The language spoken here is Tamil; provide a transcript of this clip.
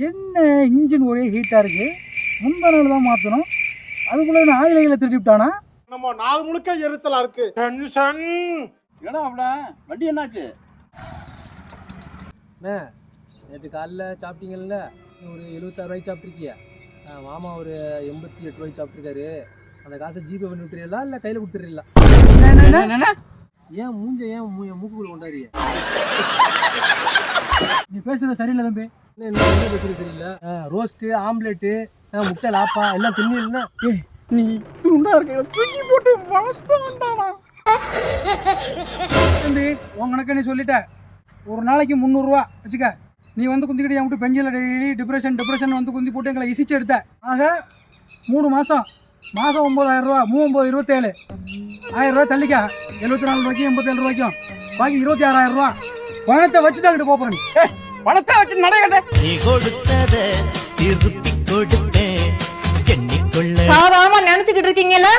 என்ன இன்ஜின் ஒரே ஹீட்டாக இருக்குது, முன்பு நாள் தான் மாற்றணும், அதுக்குள்ளே ஆயிலைகளை திருட்டி விட்டானா? நம்ம நாள் முழுக்க எரிச்சலா இருக்கு. டென்ஷன். ஏடா அவடா வண்டி என்னாச்சு? நேற்று காலைல சாப்பிட்டீங்கல்ல, ஒரு 76 ரூபாய்க்கு சாப்பிட்ருக்கியா? மாமா ஒரு 88 ரூபாய்க்கு சாப்பிட்ருக்காரு. அந்த காசை ஜிபே பண்ணி விட்டுறீங்களா இல்லை கையில் கொடுத்துறீங்களா? ஏன் மூஞ்ச ஏன் மூக்குக்குள்ள கொண்டாடுறிய? நீ பேசுகிறது சரியில்லை தம்பி. என்ன பேசுறது தெரியல. ரோஸ்ட்டு, ஆம்லெட்டு, முட்டை லாப்பா எல்லாம் தின்னு. நீ துண்டா இருக்க தூக்கி போட்டு வளர்த்த வேண்டாமா தம்பி? உன் கணக்கு நீ சொல்லிட்ட. ஒரு நாளைக்கு 300 ரூபா வச்சுக்க. நீ வந்து குந்திக்கிட்டு என் விட்டு பெஞ்சில் டெய்லி டிப்ரெஷன் வந்து குந்தி போட்டு எங்களை இசிச்சு எடுத்த. ஆக 3 மாதம் 9,000 ரூபா, 39, 27, 1000 ரூபா தள்ளிக்கா. 74 ரூபாய்க்கும் 87 ரூபாய்க்கும் பாக்கி 26,000 ரூபா பணத்தை வச்சு தான் கிட்ட போறேன். பணத்தை வச்சு நடைகட்ட நீ கொடுத்தத திருப்பி கொடுத்தேன். சாதாரணமா நினைச்சுக்கிட்டு இருக்கீங்கல்ல?